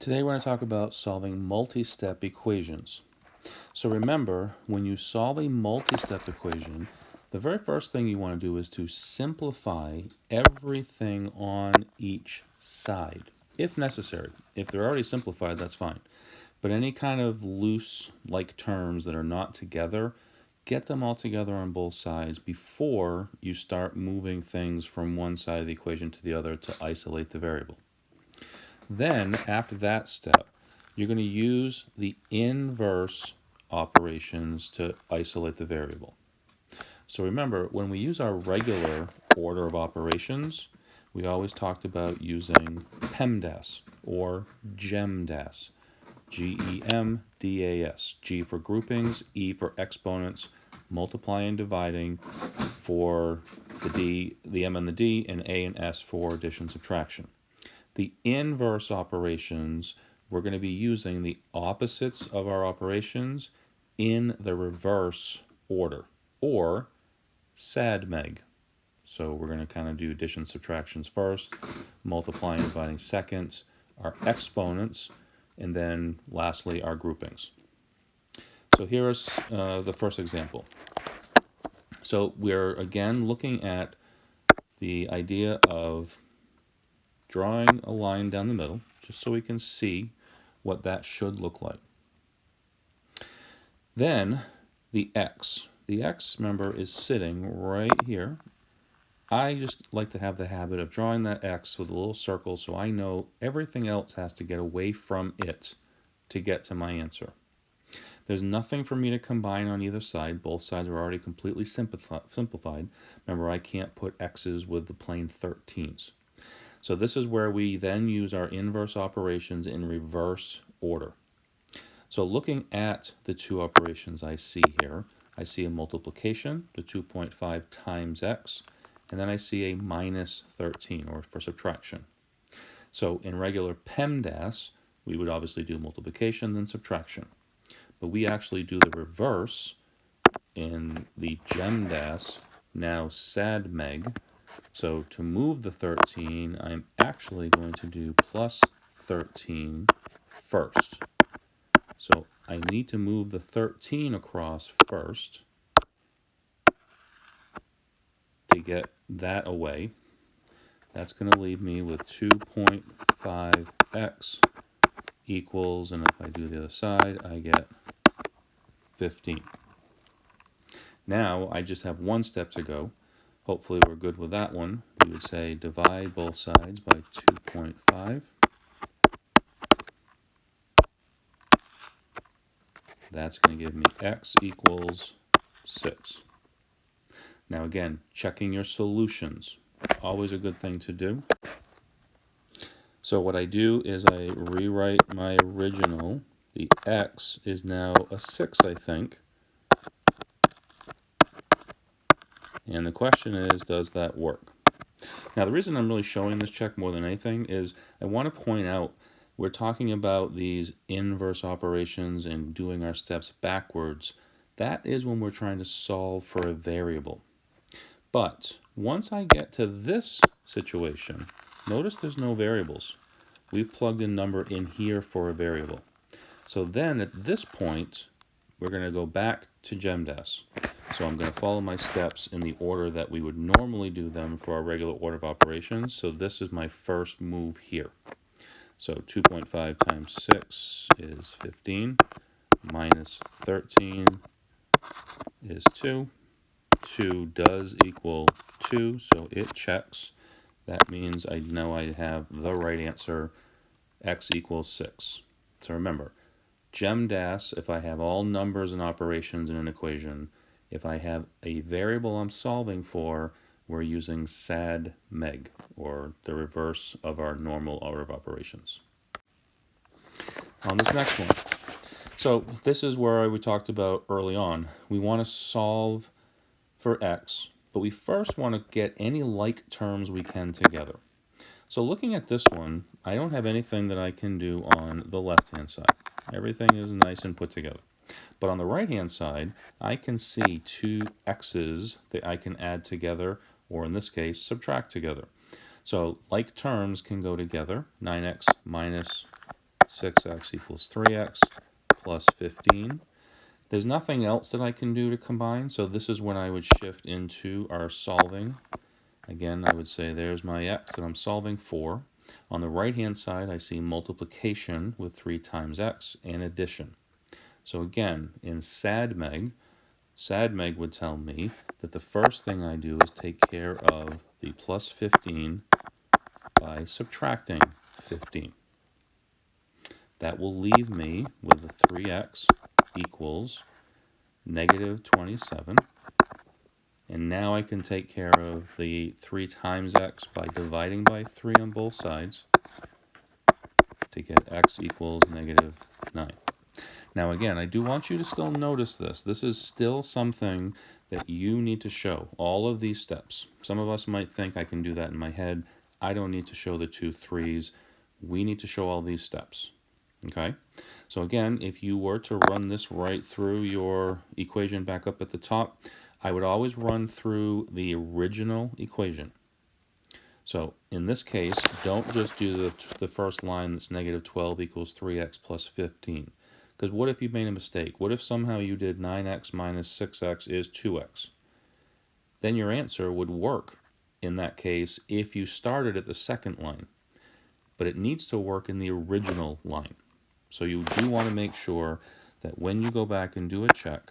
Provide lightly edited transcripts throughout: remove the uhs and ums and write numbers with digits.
Today we're going to talk about solving multi-step equations. So remember, when you solve a multi-step equation, the very first thing you want to do is to simplify everything on each side, if necessary. If they're already simplified, that's fine. But any kind of loose like terms that are not together, get them all together on both sides before you start moving things from one side of the equation to the other to isolate the variable. Then, after that step, you're going to use the inverse operations to isolate the variable. So remember, when we use our regular order of operations, we always talked about using PEMDAS or GEMDAS. GEMDAS. G for groupings, E for exponents, multiplying and dividing for the D, the M and the D, and A and S for addition, subtraction. The inverse operations, we're going to be using the opposites of our operations in the reverse order, or SADMEG. So we're going to kind of do addition, subtractions first, multiplying and dividing second, our exponents, and then lastly our groupings. So here's the first example. So we're again looking at the idea of drawing a line down the middle, just so we can see what that should look like. Then the x. The x, remember, is sitting right here. I just like to have the habit of drawing that x with a little circle so I know everything else has to get away from it to get to my answer. There's nothing for me to combine on either side. Both sides are already completely simplified. Remember, I can't put x's with the plain 13s. So this is where we then use our inverse operations in reverse order. So looking at the two operations I see here, I see a multiplication, the 2.5 times x, and then I see a minus 13, or for subtraction. So in regular PEMDAS, we would obviously do multiplication, then subtraction. But we actually do the reverse in the GEMDAS, now SADMEG. So to move the 13, I'm actually going to do plus 13 first. So I need to move the 13 across first to get that away. That's going to leave me with 2.5x equals, and if I do the other side, I get 15. Now I just have one step to go. Hopefully we're good with that one. We would say divide both sides by 2.5. That's going to give me x equals 6. Now again, checking your solutions. Always a good thing to do. So what I do is I rewrite my original. The x is now a 6, I think. And the question is, does that work? Now the reason I'm really showing this check more than anything is I want to point out we're talking about these inverse operations and doing our steps backwards. That is when we're trying to solve for a variable. But once I get to this situation, notice there's no variables. We've plugged a number in here for a variable. So then at this point, we're going to go back to GEMDAS. So I'm going to follow my steps in the order that we would normally do them for our regular order of operations. So this is my first move here. So 2.5 times 6 is 15, minus 13 is 2. 2 does equal 2, so it checks. That means I know I have the right answer, x equals 6. So remember, GEMDAS, if I have all numbers and operations in an equation, if I have a variable I'm solving for, we're using SADMEG, or the reverse of our normal order of operations. On this next one, so this is where we talked about early on. We want to solve for x, but we first want to get any like terms we can together. So looking at this one, I don't have anything that I can do on the left-hand side. Everything is nice and put together. But on the right-hand side, I can see two x's that I can add together, or in this case, subtract together. So like terms can go together. 9x minus 6x equals 3x plus 15. There's nothing else that I can do to combine, so this is when I would shift into our solving. Again, I would say there's my x that I'm solving for. On the right-hand side, I see multiplication with 3 times x and addition. So again, in SADMEG would tell me that the first thing I do is take care of the plus 15 by subtracting 15. That will leave me with the 3x equals negative 27. And now I can take care of the 3 times x by dividing by 3 on both sides to get x equals negative 9. Now again, I do want you to still notice this. This is still something that you need to show, all of these steps. Some of us might think I can do that in my head. I don't need to show the 2 3's. We need to show all these steps. Okay? So again, if you were to run this right through your equation back up at the top, I would always run through the original equation. So in this case, don't just do the first line that's negative 12 equals 3x plus 15. Because what if you made a mistake? What if somehow you did 9x minus 6x is 2x? Then your answer would work in that case if you started at the second line. But it needs to work in the original line. So you do want to make sure that when you go back and do a check,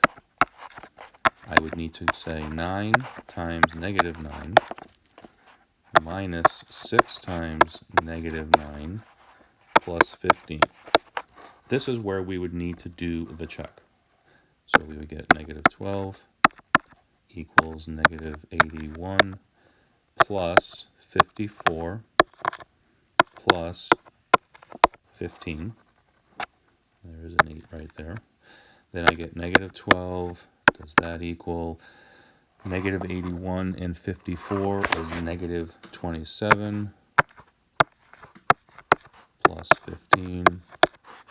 I would need to say 9 times negative 9 minus 6 times negative 9 plus 15. This is where we would need to do the check. So we would get negative 12 equals negative 81 plus 54 plus 15. There's an 8 right there. Then I get negative 12. Does that equal negative 81 and 54 is negative 27 plus 15.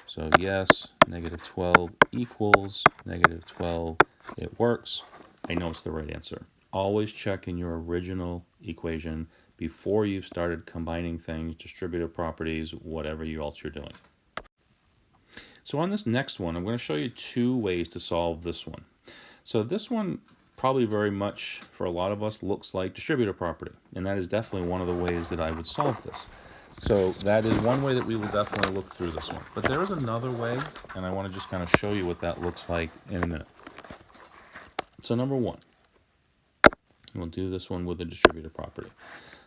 So yes, negative 12 equals negative 12. It works. I know it's the right answer. Always check in your original equation before you've started combining things, distributive properties, whatever else you're doing. So on this next one, I'm going to show you 2 ways to solve this one. So this one probably very much, for a lot of us, looks like distributive property. And that is definitely one of the ways that I would solve this. So that is one way that we will definitely look through this one. But there is another way, and I want to just kind of show you what that looks like in a minute. So number 1, we'll do this one with a distributive property.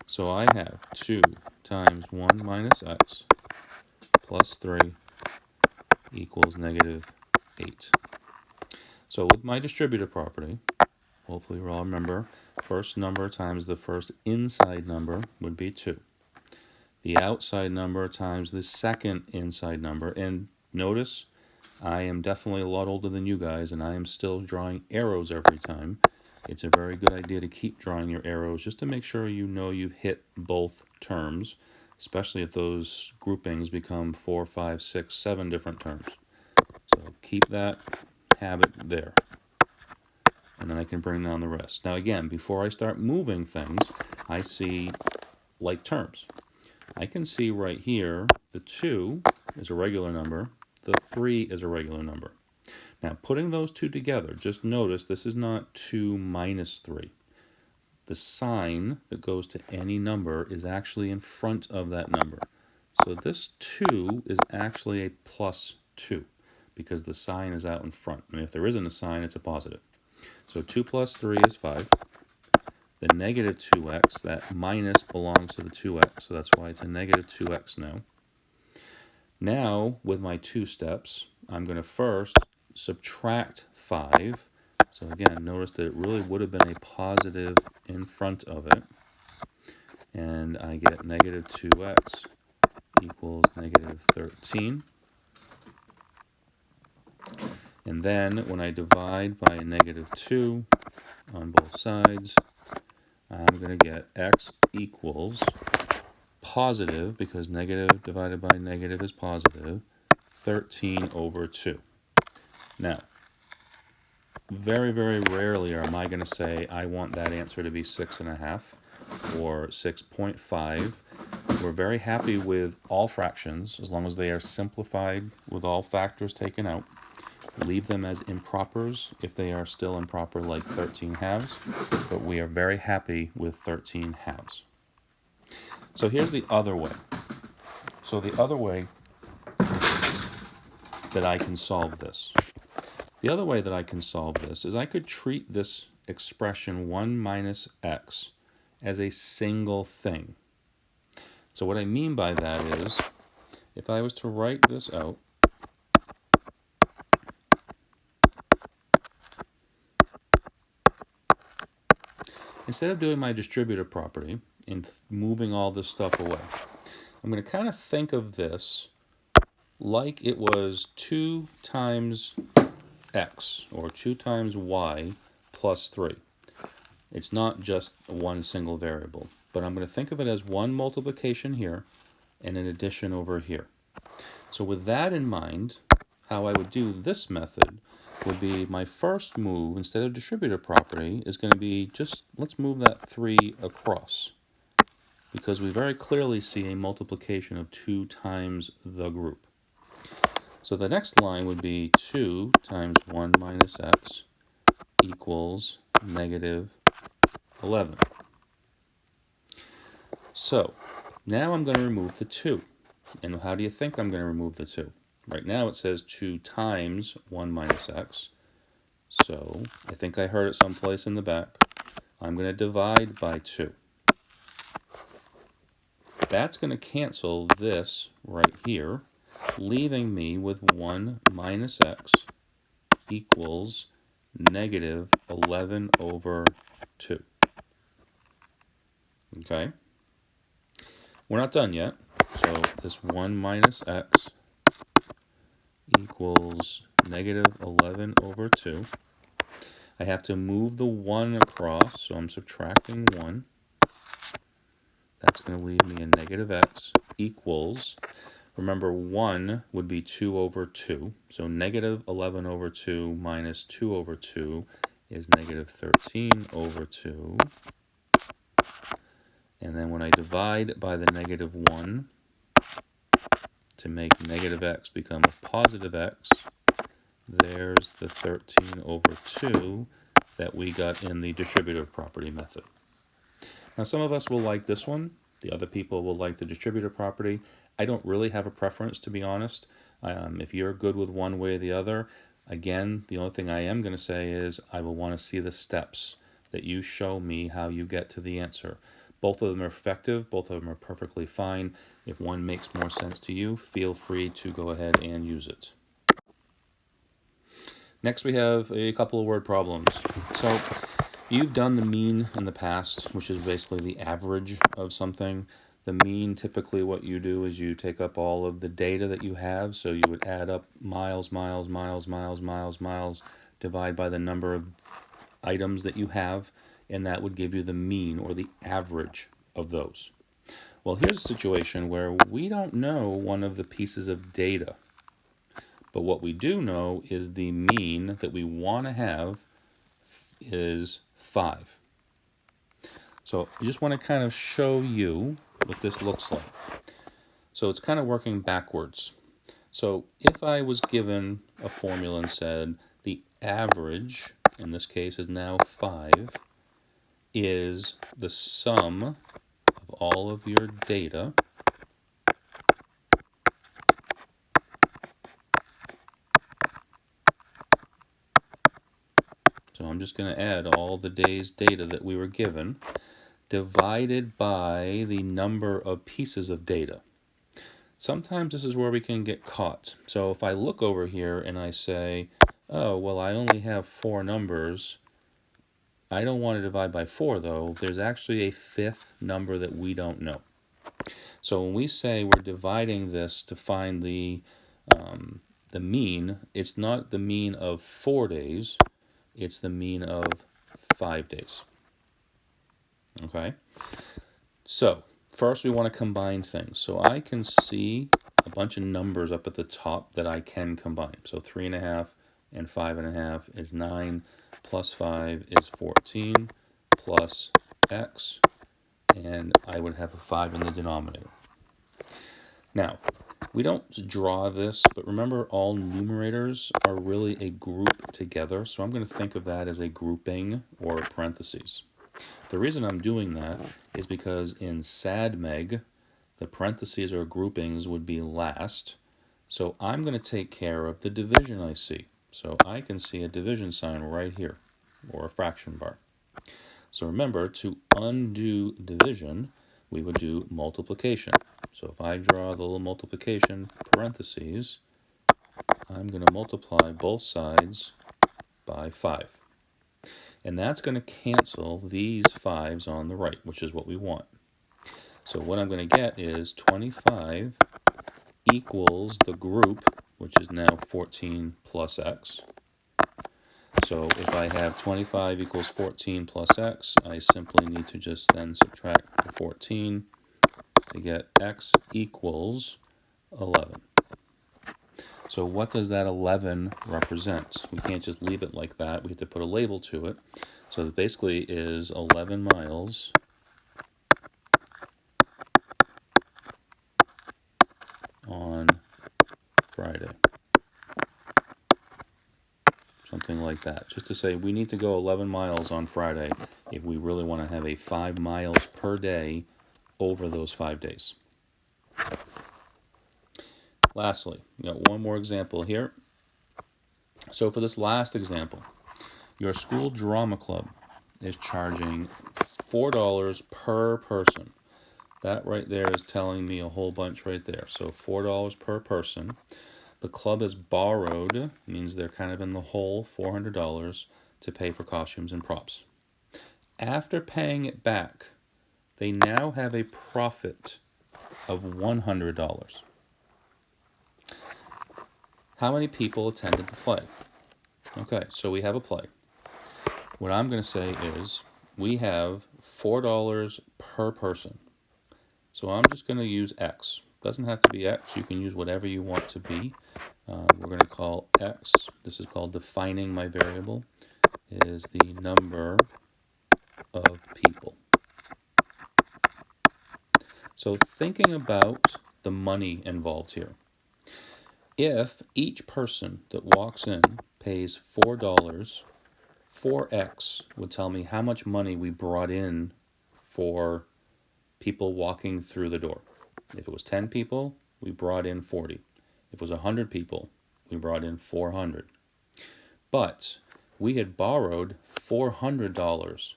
So I have 2 times 1 minus x plus 3 equals negative 8. So with my distributive property, hopefully we all remember, first number times the first inside number would be 2. The outside number times the second inside number. And notice, I am definitely a lot older than you guys, and I am still drawing arrows every time. It's a very good idea to keep drawing your arrows just to make sure you know you've hit both terms, especially if those groupings become 4, 5, 6, 7 different terms. So keep that habit there. And then I can bring down the rest. Now again, before I start moving things, I see like terms. I can see right here the 2 is a regular number, the 3 is a regular number. Now putting those 2 together, just notice this is not 2 minus 3. The sign that goes to any number is actually in front of that number. So this 2 is actually a plus 2 because the sign is out in front. And if there isn't a sign, it's a positive. So 2 plus 3 is 5. The negative 2x, that minus belongs to the 2x, so that's why it's a negative 2x now. Now, with my 2 steps, I'm going to first subtract 5. So again, notice that it really would have been a positive in front of it. And I get negative 2x equals negative 13. And then when I divide by a negative 2 on both sides, I'm going to get x equals positive, because negative divided by negative is positive, 13 over 2. Now, very, very rarely am I going to say I want that answer to be 6.5. or 6.5. We're very happy with all fractions as long as they are simplified with all factors taken out. Leave them as impropers if they are still improper, like 13 halves, but we are very happy with 13 halves. So here's the other way. So the other way that I can solve this. The other way that I can solve this is I could treat this expression 1 minus x as a single thing. So what I mean by that is, if I was to write this out, instead of doing my distributive property and moving all this stuff away, I'm going to kind of think of this like it was 2 times x, or 2 times y plus 3. It's not just one single variable, but I'm going to think of it as one multiplication here and an addition over here. So with that in mind, how I would do this method would be, my first move, instead of distributive property, is going to be just, let's move that 3 across, because we very clearly see a multiplication of 2 times the group. So the next line would be 2 times 1 minus x equals negative 11. So now I'm going to remove the 2. And how do you think I'm going to remove the 2? Right now it says 2 times 1 minus x. So I think I heard it someplace in the back. I'm going to divide by 2. That's going to cancel this right here, leaving me with 1 minus x equals negative 11 over 2. Okay? We're not done yet. So this 1 minus x equals negative 11 over 2. I have to move the 1 across, so I'm subtracting 1. That's going to leave me a negative x equals, remember 1 would be 2 over 2, so negative 11 over 2 minus 2 over 2 is negative 13 over 2. And then when I divide by the negative 1 to make negative x become a positive x, there's the 13 over 2 that we got in the distributive property method. Now some of us will like this one, the other people will like the distributive property. I don't really have a preference, to be honest. If you're good with one way or the other, again, the only thing I am going to say is I will want to see the steps that you show me how you get to the answer. Both of them are effective, both of them are perfectly fine. If one makes more sense to you, feel free to go ahead and use it. Next we have a couple of word problems. So you've done the mean in the past, which is basically the average of something. The mean, typically what you do is you take up all of the data that you have, so you would add up miles, miles, miles, miles, miles, miles, divide by the number of items that you have, and that would give you the mean, or the average of those. Well, here's a situation where we don't know one of the pieces of data, but what we do know is the mean that we want to have is 5. So I just want to kind of show you what this looks like. So it's kind of working backwards. So if I was given a formula and said the average, in this case is now 5, is the sum of all of your data So I'm just going to add all the day's data that we were given, divided by the number of pieces of data. Sometimes this is where we can get caught. So if I look over here and I say, oh, well, I only have 4 numbers. I don't want to divide by 4, though. There's actually a 5th number that we don't know. So when we say we're dividing this to find the mean, it's not the mean of 4 days. It's the mean of 5 days. Okay? So, first we want to combine things. So I can see a bunch of numbers up at the top that I can combine. So 3.5 and 5.5 is 9, plus 5 is 14, plus x and I would have a 5 in the denominator. Now, we don't draw this, but remember all numerators are really a group together, so I'm going to think of that as a grouping or parentheses. The reason I'm doing that is because in SADMEG, the parentheses or groupings would be last, so I'm going to take care of the division I see. So I can see a division sign right here, or a fraction bar. So remember, to undo division, we would do multiplication. So if I draw the little multiplication parentheses, I'm going to multiply both sides by 5. And that's going to cancel these 5s on the right, which is what we want. So what I'm going to get is 25 equals the group, which is now 14 plus x. So if I have 25 equals 14 plus x, I simply need to just then subtract the 14 to get x equals 11. So what does that 11 represent? We can't just leave it like that. We have to put a label to it. So it basically is 11 miles on Friday. Something like that. Just to say we need to go 11 miles on Friday if we really want to have a 5 miles per day over those 5 days. Lastly, we got one more example here. So for this last example, your school drama club is charging $4 per person. That right there is telling me a whole bunch right there. So $4 per person. The club has borrowed, means they're kind of in the hole, $400 to pay for costumes and props. After paying it back, they now have a profit of $100. How many people attended the play? Okay, so we have a play. What I'm going to say is we have $4 per person. So I'm just going to use x. Doesn't have to be x. You can use whatever you want to be. We're going to call x, this is called defining my variable, is the number of people. So thinking about the money involved here. If each person that walks in pays $4, 4x would tell me how much money we brought in for people walking through the door. If it was 10 people, we brought in 40. If it was 100 people, we brought in 400. But we had borrowed $400,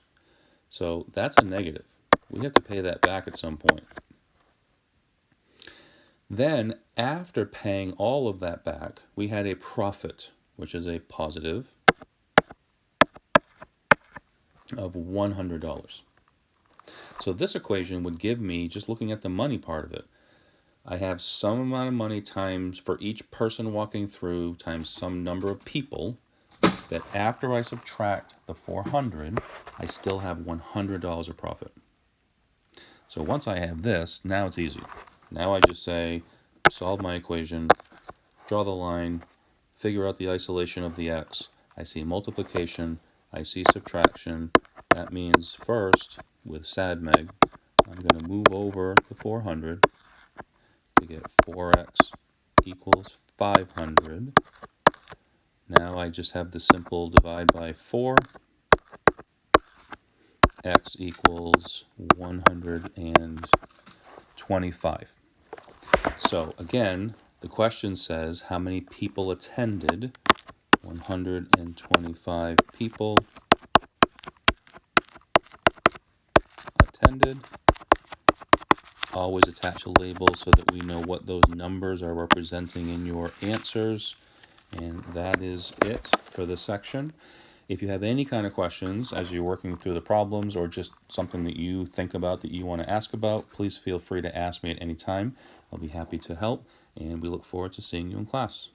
so that's a negative. We have to pay that back at some point. Then, after paying all of that back, we had a profit, which is a positive, of $100. So this equation would give me, just looking at the money part of it, I have some amount of money times for each person walking through times some number of people, that after I subtract the 400, I still have $100 of profit. So once I have this, now it's easy. Now I just say, solve my equation, draw the line, figure out the isolation of the x. I see multiplication, I see subtraction. That means first, with SADMEG, I'm going to move over the 400 to get 4x equals 500. Now I just have the simple divide by 4. X equals 125. So again, the question says how many people attended. 125 people attended. Always attach a label so that we know what those numbers are representing in your answers. And that is it for this section. If you have any kind of questions as you're working through the problems or just something that you think about that you want to ask about, please feel free to ask me at any time. I'll be happy to help, and we look forward to seeing you in class.